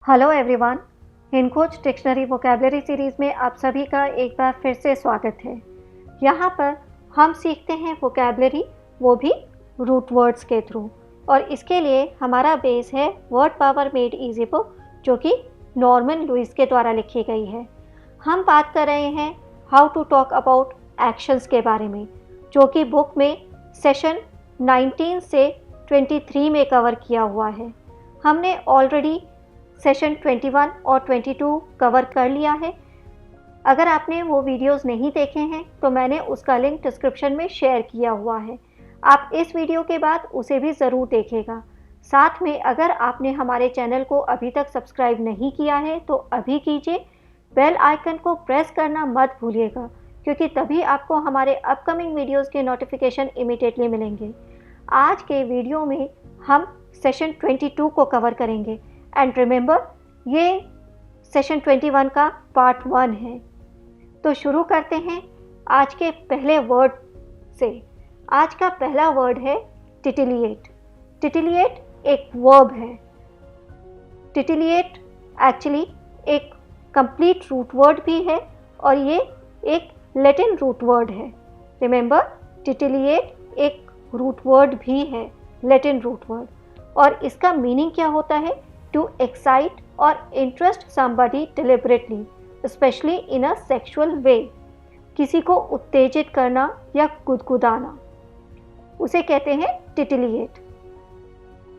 Hello everyone, Hindkosh dictionary vocabulary series में आप सभी का एक बार फिर से स्वागत है। यहाँ पर हम सीखते हैं वोकैबुलरी, वो भी रूट वर्ड्स के थ्रू। और इसके लिए हमारा बेस है word power made easy book, जो कि नॉर्मन लुइस के द्वारा लिखी गई है। हम बात कर रहे हैं how to talk about actions के बारे में, जो कि बुक में सेशन 19 से 23 में कवर किया हुआ है। हमने ऑलरेडी सेशन 21 और 22 कवर कर लिया है। अगर आपने वो वीडियोस नहीं देखे हैं तो मैंने उसका लिंक डिस्क्रिप्शन में शेयर किया हुआ है। आप इस वीडियो के बाद उसे भी ज़रूर देखिएगा। साथ में अगर आपने हमारे चैनल को अभी तक सब्सक्राइब नहीं किया है तो अभी कीजिए। बेल आइकन को प्रेस करना मत भूलिएगा, क्योंकि तभी आपको हमारे अपकमिंग वीडियोज़ के नोटिफिकेशन इमीडिएटली मिलेंगे। आज के वीडियो में हम सेशन 22 को कवर करेंगे। एंड रिमेंबर, ये सेशन 21 का पार्ट 1 है। तो शुरू करते हैं आज के पहले वर्ड से। आज का पहला वर्ड है टिटिलिएट। टिटिलिएट एक वर्ब है। टिटिलिएट एक्चुअली एक कंप्लीट रूट वर्ड भी है और ये एक लैटिन रूट वर्ड है। रिमेंबर, टिटिलिएट एक रूट वर्ड भी है, लैटिन रूट वर्ड। और इसका मीनिंग क्या होता है? To excite or interest somebody deliberately, especially in a sexual way. किसी को उत्तेजित करना या गुदगुदाना, उसे कहते हैं टिटिलिएट।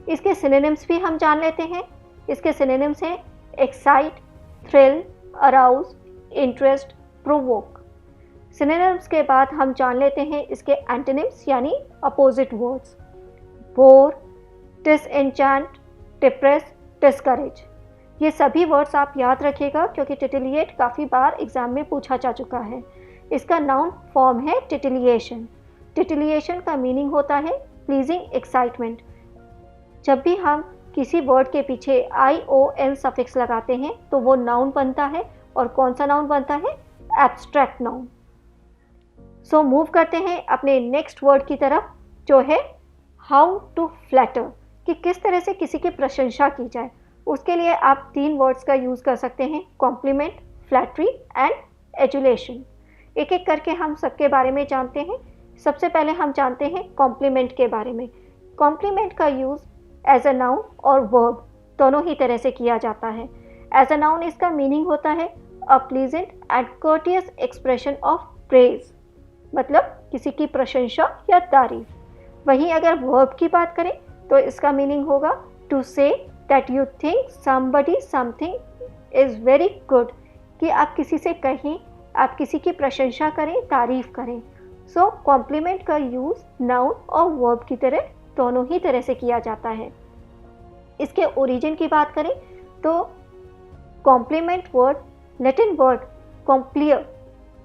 इसके सिनोनिम्स भी हम जान लेते हैं। इसके सिनोनिम्स हैं excite, thrill, arouse, interest, provoke. Synonyms के बाद हम जान लेते हैं इसके एंटोनिम्स यानी opposite words. Bore, disenchant, depress, discourage. ये सभी वर्ड्स आप याद रखिएगा, क्योंकि टिटिलिएट काफ़ी बार एग्जाम में पूछा जा चुका है। इसका नाउन फॉर्म है टिटिलिएशन। टिटिलिएशन का मीनिंग होता है प्लीजिंग एक्साइटमेंट। जब भी हम किसी वर्ड के पीछे ION सफिक्स लगाते हैं तो वो नाउन बनता है। और कौन सा नाउन बनता है? Abstract noun. सो मूव करते हैं अपने नेक्स्ट वर्ड की तरफ, जो है हाउ टू फ्लैटर, कि किस तरह से किसी की प्रशंसा की जाए। उसके लिए आप 3 वर्ड्स का यूज़ कर सकते हैं: कॉम्प्लीमेंट, फ्लैटरी एंड एजुलेशन। एक एक करके हम सबके बारे में जानते हैं। सबसे पहले हम जानते हैं कॉम्प्लीमेंट के बारे में। कॉम्प्लीमेंट का यूज़ एज अ नाउन और वर्ब दोनों ही तरह से किया जाता है। एज अ नाउन इसका मीनिंग होता है a pleasant and courteous expression of praise, मतलब किसी की प्रशंसा या तारीफ। वहीं अगर वर्ब की बात करें तो इसका मीनिंग होगा to say that you think somebody something is very good, कि आप किसी से कहें, आप किसी की प्रशंसा करें, तारीफ करें। सो कॉम्प्लीमेंट का यूज़ नाउन और वर्ब की तरह दोनों ही तरह से किया जाता है। इसके ओरिजिन की बात करें तो compliment word Latin word complere,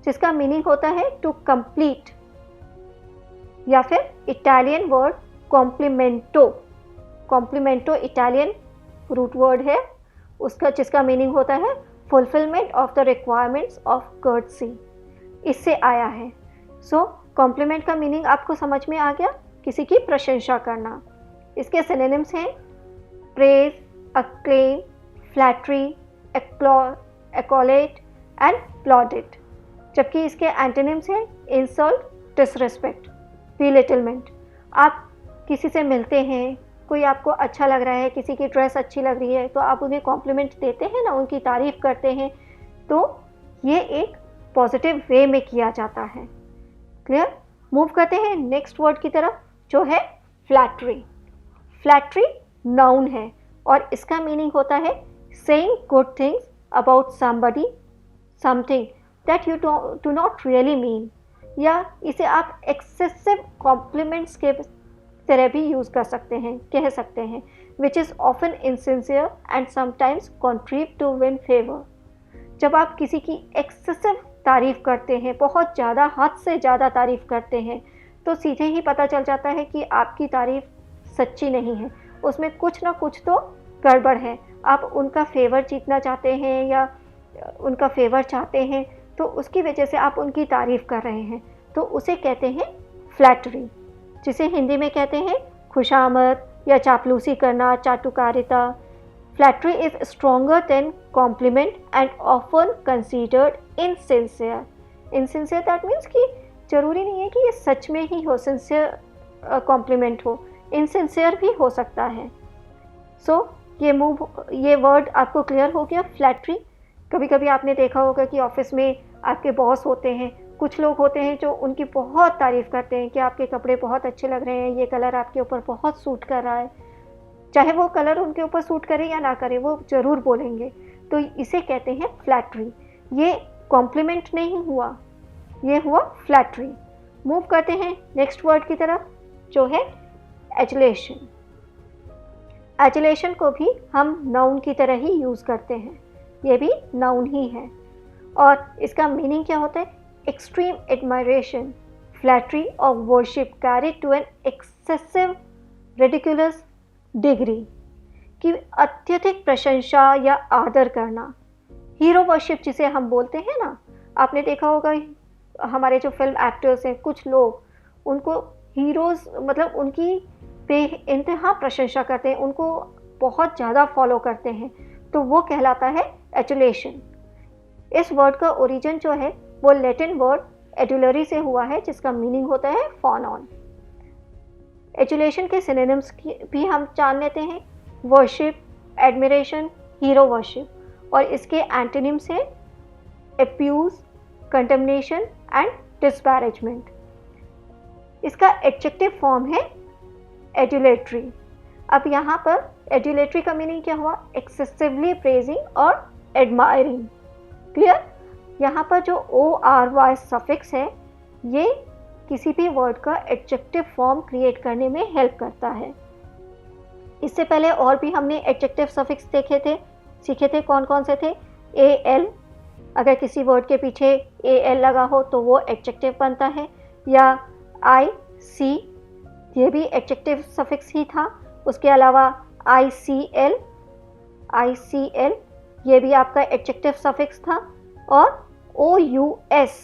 जिसका मीनिंग होता है टू कंप्लीट, या फिर Italian word complimento. Complimento Italian root word है उसका, जिसका मीनिंग होता है fulfilment of the requirements of courtesy, इससे आया है। सो कॉम्प्लीमेंट का मीनिंग आपको समझ में आ गया, किसी की प्रशंसा करना। इसके सिनोनिम्स हैं प्रेज, अक्लेम, फ्लैटरी, एक्कोलेट एंड प्लॉडेड। जबकि इसके एंटोनिम्स हैं इंसल्ट, डिसरिस्पेक्ट, बिलिटलमेंट। आप किसी से मिलते हैं, कोई आपको अच्छा लग रहा है, किसी की ड्रेस अच्छी लग रही है, तो आप उन्हें कॉम्प्लीमेंट देते हैं ना, उनकी तारीफ़ करते हैं, तो ये एक पॉजिटिव वे में किया जाता है। क्लियर? मूव करते हैं नेक्स्ट वर्ड की तरफ, जो है फ्लैटरी। फ्लैटरी नाउन है और इसका मीनिंग होता है saying good things about somebody, something that you do not really mean, या इसे आप एक्सेसिव कॉम्प्लीमेंट्स के तरह भी यूज़ कर सकते हैं, कह सकते हैं, which is often insincere and sometimes contrive to win favour. जब आप किसी की एक्सेसिव तारीफ़ करते हैं, बहुत ज़्यादा, हद से ज़्यादा तारीफ़ करते हैं, तो सीधे ही पता चल जाता है कि आपकी तारीफ़ सच्ची नहीं है, उसमें कुछ ना कुछ तो गड़बड़ है। आप उनका फेवर जीतना चाहते हैं या उनका फेवर चाहते हैं, तो उसकी वजह से आप उनकी तारीफ़ कर रहे हैं, तो उसे कहते हैं फ्लैटरी, जिसे हिंदी में कहते हैं खुशामद या चापलूसी करना, चाटुकारिता, flattery is stronger than compliment and often considered insincere. Insincere that means कि जरूरी नहीं है कि ये सच में ही हो, सिंसियर कॉम्प्लीमेंट हो, इनसिंसियर भी हो सकता है। सो ये वर्ड आपको क्लियर हो गया, फ्लैटरी। कभी कभी आपने देखा होगा कि ऑफिस में आपके बॉस होते हैं, कुछ लोग होते हैं जो उनकी बहुत तारीफ़ करते हैं कि आपके कपड़े बहुत अच्छे लग रहे हैं, ये कलर आपके ऊपर बहुत सूट कर रहा है। चाहे वो कलर उनके ऊपर सूट करे या ना करे, वो ज़रूर बोलेंगे। तो इसे कहते हैं फ्लैटरी। ये कॉम्प्लीमेंट नहीं हुआ, ये हुआ फ्लैटरी। मूव करते हैं नेक्स्ट वर्ड की तरफ, जो है एजुलेशन। एजुलेशन को भी हम नाउन की तरह ही यूज़ करते हैं, ये भी नाउन ही है। और इसका मीनिंग क्या होता है? एक्सट्रीम एडमायरेशन, फ्लैटरी और worship carried to an excessive ridiculous degree, कि अत्यधिक प्रशंसा या आदर करना। हीरो वर्शिप जिसे हम बोलते हैं ना, आपने देखा होगा हमारे जो फिल्म एक्टर्स हैं, कुछ लोग उनको हीरोज़ मतलब उनकी बेइंतहा प्रशंसा करते हैं, उनको बहुत ज़्यादा फॉलो करते हैं, तो वो कहलाता है एजुलेशन। इस वर्ड का ओरिजिन जो है वो लैटिन वर्ड एडुलरी से हुआ है, जिसका मीनिंग होता है फॉन ऑन। एजुलेशन के सिनोनिम्स भी हम जान लेते हैं, वर्शिप, एडमिरेशन, हीरो वर्शिप, और इसके एंटोनिम्स हैं एब्यूज, कंडमनेशन एंड डिस्पैरेजमेंट। इसका एडजेक्टिव फॉर्म है एडुलेटरी। अब यहाँ पर एडुलेटरी का मीनिंग क्या हुआ? एक्सेसिवली प्रेजिंग और एडमायरिंग। क्लियर? यहाँ पर जो ORY सफिक्स है, ये किसी भी वर्ड का एडजेक्टिव फॉर्म क्रिएट करने में हेल्प करता है। इससे पहले और भी हमने एडजेक्टिव सफिक्स सीखे थे। कौन कौन से थे? AL, अगर किसी वर्ड के पीछे AL लगा हो तो वो एडजेक्टिव बनता है, या IC, ये भी एडजेक्टिव सफिक्स ही था। उसके अलावा ICL, ये भी आपका एडजेक्टिव सफिक्स था। और OUS,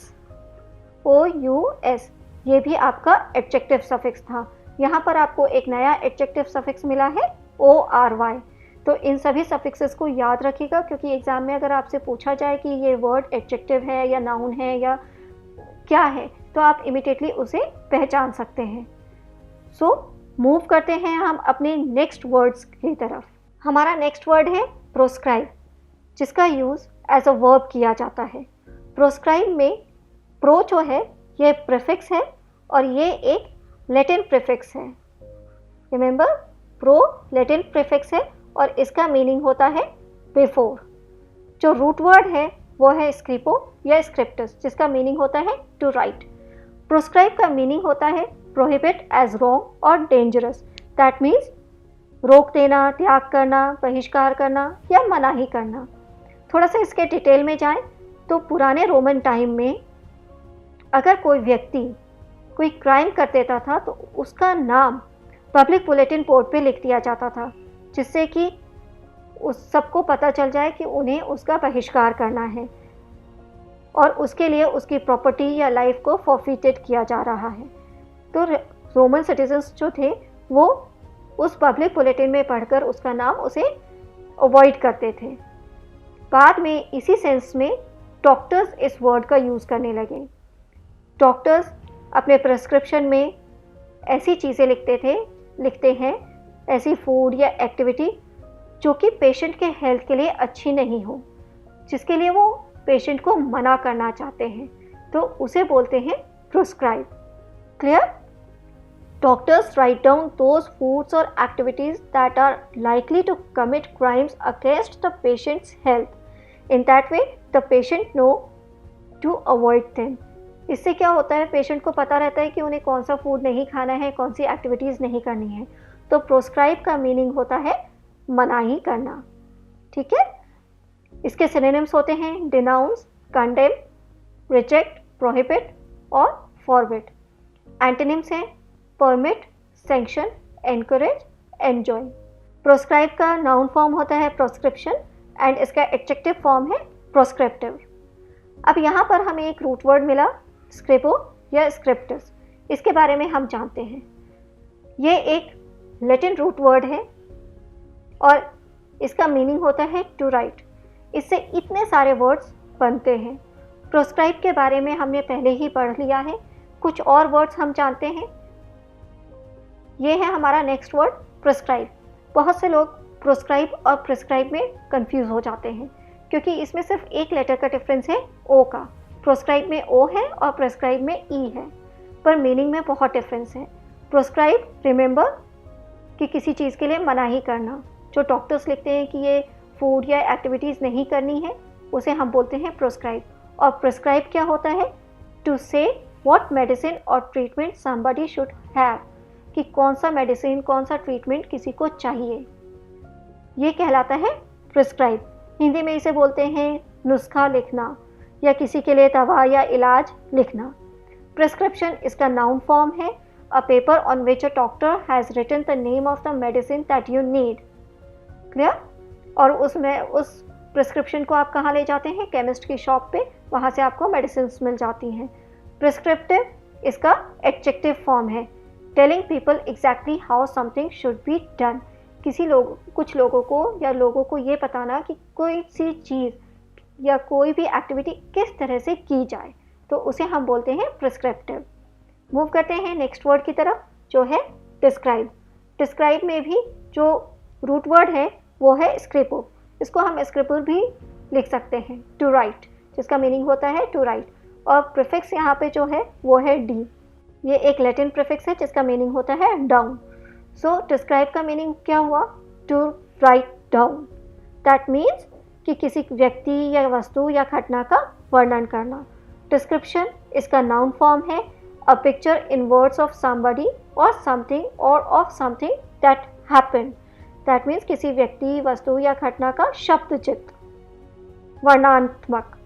ये भी आपका एडजेक्टिव सफिक्स था। यहाँ पर आपको एक नया एडजेक्टिव सफिक्स मिला है ORY। तो इन सभी सफिक्सेस को याद रखिएगा, क्योंकि एग्जाम में अगर आपसे पूछा जाए कि ये वर्ड एडजेक्टिव है या नाउन है या क्या है, तो आप इमीडिएटली उसे पहचान सकते हैं। सो मूव करते हैं हम अपने नेक्स्ट वर्ड्स की तरफ। हमारा नेक्स्ट वर्ड है प्रोस्क्राइब, जिसका यूज़ एज अ वर्ब किया जाता है। प्रोस्क्राइब में प्रो जो है ये प्रीफिक्स है, और ये एक लैटिन प्रीफिक्स है। रिमेंबर, प्रो लैटिन प्रीफिक्स है और इसका मीनिंग होता है बिफोर। जो रूट वर्ड है वो है स्क्रिपो या स्क्रिप्टस, जिसका मीनिंग होता है टू राइट। प्रोस्क्राइब का मीनिंग होता है प्रोहिबिट एज रॉन्ग और डेंजरस, दैट मीन्स रोक देना, त्याग करना, बहिष्कार करना या मनाही करना। थोड़ा सा इसके डिटेल में जाएं तो पुराने रोमन टाइम में अगर कोई व्यक्ति कोई क्राइम कर देता था तो उसका नाम पब्लिक बुलेटिन बोर्ड पे लिख दिया जाता था, जिससे कि उस सबको पता चल जाए कि उन्हें उसका बहिष्कार करना है और उसके लिए उसकी प्रॉपर्टी या लाइफ को फॉरफिटेड किया जा रहा है। तो रोमन सिटीजन्स जो थे वो उस पब्लिक बुलेटिन में पढ़कर उसका नाम उसे अवॉइड करते थे। बाद में इसी सेंस में डॉक्टर्स इस वर्ड का यूज़ करने लगे। डॉक्टर्स अपने प्रिस्क्रिप्शन में ऐसी चीज़ें लिखते हैं, ऐसी फूड या एक्टिविटी जो कि पेशेंट के हेल्थ के लिए अच्छी नहीं हो, जिसके लिए वो पेशेंट को मना करना चाहते हैं, तो उसे बोलते हैं prescribe. Clear? Doctors write down those foods or activities that are likely to commit crimes against the patient's health. In that way, the patient know to avoid them. इससे क्या होता है, पेशेंट को पता रहता है कि उन्हें कौन सा फूड नहीं खाना है, कौन सी एक्टिविटीज़ नहीं करनी है। तो प्रोस्क्राइब का मीनिंग होता है मनाही करना। ठीक है? इसके सिनोनिम्स होते हैं डिनाउंस, कंडेम, रिजेक्ट, प्रोहिबिट और फॉरबिड। एंटोनिम्स हैं permit, sanction, encourage, enjoy. Proscribe का नाउन फॉर्म होता है प्रोस्क्रिप्शन एंड इसका एडजेक्टिव फॉर्म है प्रोस्क्रिप्टिव। अब यहाँ पर हमें एक रूट वर्ड मिला स्क्रिपो या स्क्रिप्टस, इसके बारे में हम जानते हैं। ये एक लैटिन रूट वर्ड है और इसका मीनिंग होता है टू राइट। इससे इतने सारे वर्ड्स बनते हैं। प्रोस्क्राइब के बारे में हमने पहले ही पढ़ लिया है, कुछ और वर्ड्स हम जानते हैं। ये है हमारा नेक्स्ट वर्ड प्रिस्क्राइब। बहुत से लोग प्रोस्क्राइब और प्रिस्क्राइब में कंफ्यूज हो जाते हैं क्योंकि इसमें सिर्फ एक लेटर का डिफरेंस है ओ का। प्रोस्क्राइब में ओ है और प्रिस्क्राइब में ई है, पर मीनिंग में बहुत डिफरेंस है। प्रोस्क्राइब रिमेंबर कि किसी चीज़ के लिए मनाही करना, जो डॉक्टर्स लिखते हैं कि ये फूड या एक्टिविटीज़ नहीं करनी है, उसे हम बोलते हैं प्रोस्क्राइब। और प्रिस्क्राइब क्या होता है? टू से व्हाट मेडिसिन और ट्रीटमेंट समबडी शुड हैव, कि कौन सा मेडिसिन कौन सा ट्रीटमेंट किसी को चाहिए, ये कहलाता है प्रिस्क्राइब। हिंदी में इसे बोलते हैं नुस्खा लिखना या किसी के लिए दवा या इलाज लिखना। प्रिस्क्रिप्शन इसका नाउन फॉर्म है, a paper on which a doctor has written the name of the medicine that you need. Clear? और उसमें उस प्रिस्क्रिप्शन को आप कहाँ ले जाते हैं? केमिस्ट की शॉप पे, वहाँ से आपको मेडिसिन मिल जाती हैं। प्रिस्क्रिप्टिव इसका एडजेक्टिव फॉर्म है, telling people exactly how something should be done. कुछ लोगों को या लोगों को ये बताना कि कोई सी चीज़ या कोई भी एक्टिविटी किस तरह से की जाए, तो उसे हम बोलते हैं प्रिस्क्रिप्टिव। मूव करते हैं नेक्स्ट वर्ड की तरफ, जो है डिस्क्राइब। डिस्क्राइब में भी जो रूट वर्ड है वो है स्क्रिपो। इसको हम स्क्रिपो भी लिख सकते हैं, टू राइट, जिसका मीनिंग होता है टू राइट। और प्रीफिक्स यहाँ पे जो है वो है डी। ये एक लैटिन प्रीफिक्स है जिसका मीनिंग होता है डाउन। सो डिस्क्राइब का मीनिंग क्या हुआ? To write down. That means कि किसी व्यक्ति या वस्तु या घटना का वर्णन करना। डिस्क्रिप्शन इसका नाउन फॉर्म है, a picture in words of somebody और समथिंग और of something that happened. That means किसी व्यक्ति, वस्तु या घटना का शब्द चित्र, वर्णनात्मक।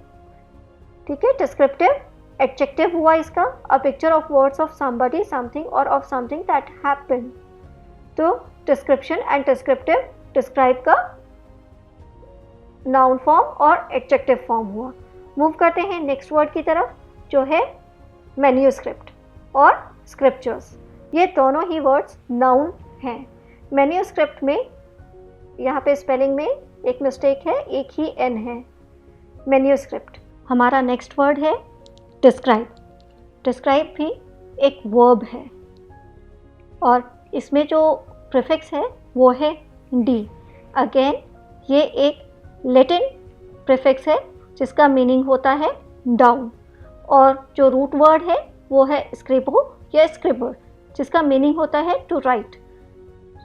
ठीक है, डिस्क्रिप्टिव एडजेक्टिव हुआ इसका, a picture of words of somebody, something और ऑफ समथिंग दैट हैपेंड। तो डिस्क्रिप्शन एंड डिस्क्रिप्टिव डिस्क्राइब का नाउन फॉर्म और एडजेक्टिव फॉर्म हुआ। मूव करते हैं नेक्स्ट वर्ड की तरफ, जो है मैन्यूस्क्रिप्ट और स्क्रिप्चर्स। ये दोनों ही वर्ड्स नाउन हैं। मैन्यूस्क्रिप्ट में यहाँ पे स्पेलिंग में एक मिस्टेक है, एक ही एन है। मैन्यूस्क्रिप्ट। हमारा नेक्स्ट वर्ड है डिस्क्राइब। डिस्क्राइब भी एक वर्ब है और इसमें जो प्रीफिक्स है वो है डी। अगेन ये एक लैटिन प्रीफिक्स है जिसका मीनिंग होता है डाउन, और जो रूट वर्ड है वो है स्क्रिपो या स्क्रिबर, जिसका मीनिंग होता है टू राइट।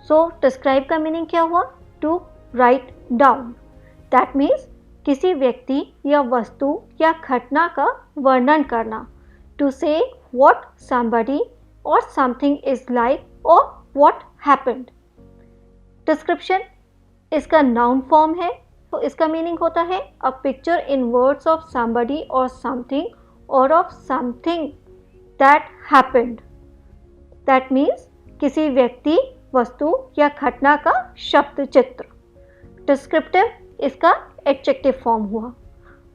सो डिस्क्राइब का मीनिंग क्या हुआ? To write down. That means किसी व्यक्ति या वस्तु या घटना का वर्णन करना। टू से व्हाट समबडी और समथिंग इज लाइक और व्हाट हैपेंड। डिस्क्रिप्शन इसका नाउन फॉर्म है, तो इसका मीनिंग होता है a picture in words of somebody और समथिंग और of something that happened. That means किसी व्यक्ति, वस्तु या घटना का शब्द चित्र। डिस्क्रिप्टिव इसका एडजेक्टिव फॉर्म हुआ।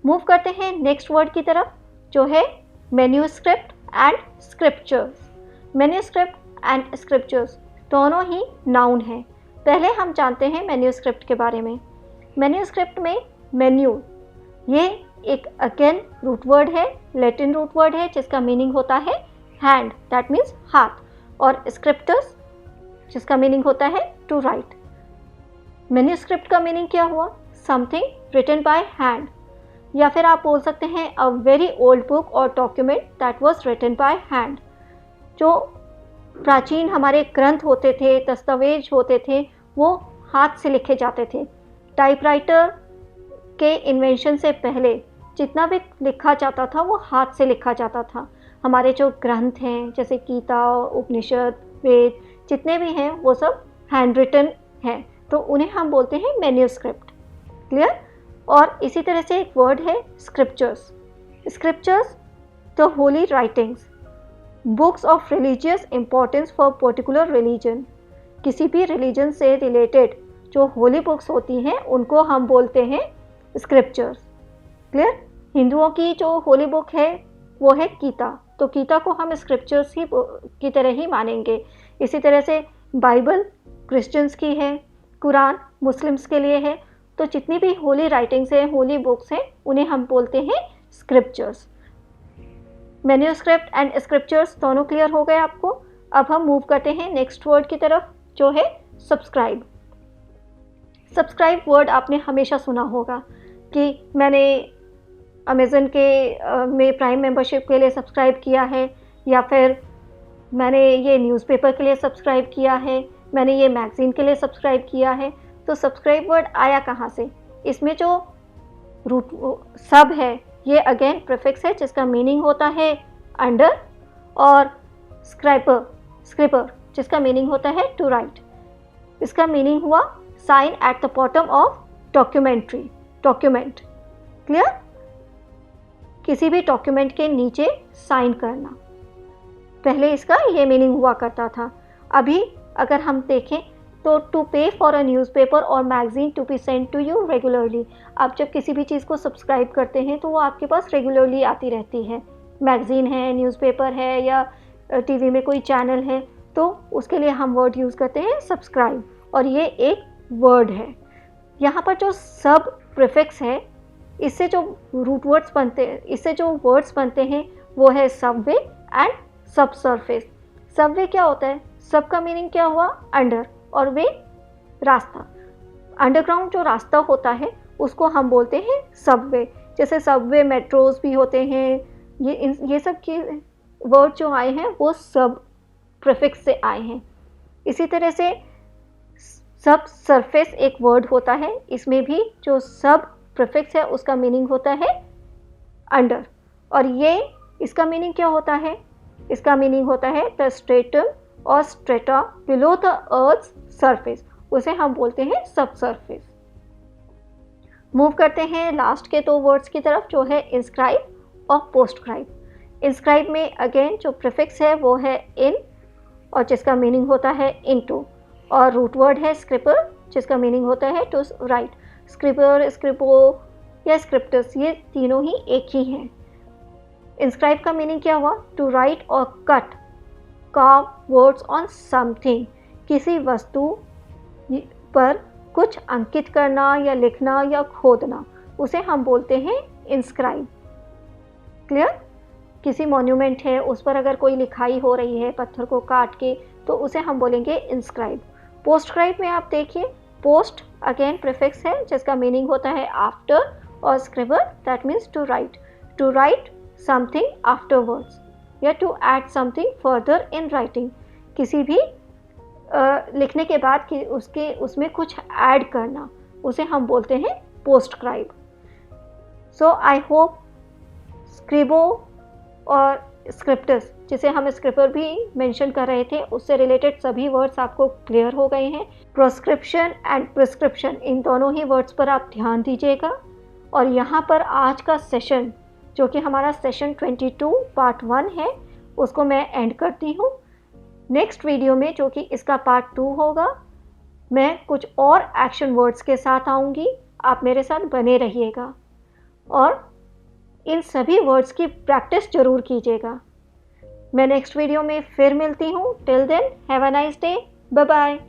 मूव करते हैं नेक्स्ट वर्ड की तरफ, जो है manuscript and scriptures. Manuscript and scriptures दोनों ही नाउन हैं। पहले हम जानते हैं मैन्यूस्क्रिप्ट के बारे में। मैन्यूस्क्रिप्ट में मेन्यू, ये एक अगेन रूट वर्ड है, लैटिन रूट वर्ड है जिसका मीनिंग होता है हैंड, दैट मीन्स हाथ, और स्क्रिप्टर्स जिसका मीनिंग होता है टू राइट। मैन्यूस्क्रिप्ट का मीनिंग क्या हुआ? समथिंग रिटन बाय हैंड, या फिर आप बोल सकते हैं अ वेरी ओल्ड बुक और document that was written by hand. जो प्राचीन हमारे ग्रंथ होते थे, दस्तावेज होते थे, वो हाथ से लिखे जाते थे। टाइपराइटर के इन्वेंशन से पहले जितना भी लिखा जाता था वो हाथ से लिखा जाता था। हमारे जो ग्रंथ हैं जैसे गीता, उपनिषद, वेद, जितने भी हैं वो सब हैंड रिटन हैं, तो उन्हें हम बोलते हैं मैन्यूस्क्रिप्ट। क्लियर? और इसी तरह से एक वर्ड है scriptures. Scriptures the Holi writings, books of religious importance for particular religion. किसी भी रिलीजन से रिलेटेड जो होली बुक्स होती हैं उनको हम बोलते हैं स्क्रिप्चर्स। क्लियर? हिंदुओं की जो होली बुक है वो है गीता, तो गीता को हम स्क्रिप्चर्स ही की तरह ही मानेंगे। इसी तरह से बाइबल क्रिश्चियंस की है, कुरान मुस्लिम्स के लिए है, तो जितनी भी होली राइटिंग्स हैं, होली बुक्स हैं, उन्हें हम बोलते हैं स्क्रिप्चर्स। मैन्यूस्क्रिप्ट एंड स्क्रिप्चर्स दोनों क्लियर हो गए आपको। अब हम मूव करते हैं नेक्स्ट वर्ड की तरफ, जो है सब्सक्राइब। सब्सक्राइब वर्ड आपने हमेशा सुना होगा कि मैंने अमेज़न के में प्राइम मेंबरशिप के लिए सब्सक्राइब किया है, या फिर मैंने ये न्यूज़पेपर के लिए सब्सक्राइब किया है, मैंने ये मैगज़ीन के लिए सब्सक्राइब किया है। तो सब्सक्राइब वर्ड आया कहाँ से? इसमें जो रूट सब है, ये अगेन प्रीफिक्स है जिसका मीनिंग होता है अंडर, और स्क्रिपर जिसका मीनिंग होता है टू राइट। इसका मीनिंग हुआ sign at the bottom of document. Clear? किसी भी डॉक्यूमेंट के नीचे साइन करना, पहले इसका ये मीनिंग हुआ करता था। अभी अगर हम देखें तो to pay for a newspaper और magazine to be send to you regularly. आप जब किसी भी चीज़ को सब्सक्राइब करते हैं तो वो आपके पास रेगुलरली आती रहती है। मैगज़ीन है, न्यूज़पेपर है, या टीवी में कोई चैनल है, तो उसके लिए हम वर्ड यूज़ करते हैं सब्सक्राइब, और ये एक वर्ड है। यहाँ पर जो सब प्रीफिक्स है, इससे जो रूट वर्ड्स बनते हैं, इससे जो वर्ड्स बनते हैं वो है सबवे एंड सब सरफेस। सबवे क्या होता है? सब का मीनिंग क्या हुआ? अंडर, और वे रास्ता। अंडरग्राउंड जो रास्ता होता है उसको हम बोलते हैं सबवे। जैसे सबवे मेट्रोज भी होते हैं, ये सब के वर्ड जो आए हैं वो सब प्रीफिक्स से आए हैं। इसी तरह से सब सरफेस एक वर्ड होता है, इसमें भी जो सब प्रीफिक्स है उसका मीनिंग होता है अंडर, और ये इसका मीनिंग क्या होता है? इसका मीनिंग होता है द स्ट्रेटम और strata below the earth surface, उसे हम बोलते हैं सब सरफेस। मूव करते हैं लास्ट के दो वर्ड्स की तरफ, जो है इंस्क्राइब और पोस्टक्राइब। इंस्क्राइब में अगेन जो प्रीफिक्स है वो है इन, और जिसका मीनिंग होता है इनटू, और रूट वर्ड है स्क्रिपर जिसका मीनिंग होता है टू राइट। स्क्रिपर, स्क्रिपो या स्क्रिप्टस, ये तीनों ही एक ही हैं। इंस्क्राइब का मीनिंग क्या हुआ? टू राइट और cut curve words on something, किसी वस्तु पर कुछ अंकित करना या लिखना या खोदना, उसे हम बोलते हैं इंस्क्राइब। क्लियर? किसी मॉन्यूमेंट है, उस पर अगर कोई लिखाई हो रही है पत्थर को काट के, तो उसे हम बोलेंगे इंस्क्राइब। पोस्टक्राइब में आप देखिए, पोस्ट अगेन प्रीफिक्स है जिसका मीनिंग होता है आफ्टर, और scriber that means to write something afterwards, या to add something further in writing. किसी भी लिखने के बाद कि उसमें कुछ ऐड करना, उसे हम बोलते हैं पोस्टक्राइब। सो आई होप स्क्रिबो और स्क्रिप्टस, जिसे हम स्क्रिपर भी मेंशन कर रहे थे, उससे रिलेटेड सभी वर्ड्स आपको क्लियर हो गए हैं। प्रोस्क्रिप्शन एंड प्रिस्क्रिप्शन, इन दोनों ही वर्ड्स पर आप ध्यान दीजिएगा। और यहाँ पर आज का सेशन, जो कि हमारा सेशन 22 पार्ट 1 है, उसको मैं एंड करती हूँ। नेक्स्ट वीडियो में, जो कि इसका पार्ट 2 होगा, मैं कुछ और एक्शन वर्ड्स के साथ आऊँगी। आप मेरे साथ बने रहिएगा और इन सभी वर्ड्स की प्रैक्टिस ज़रूर कीजिएगा। मैं नेक्स्ट वीडियो में फिर मिलती हूँ। Till then have a nice day, bye bye.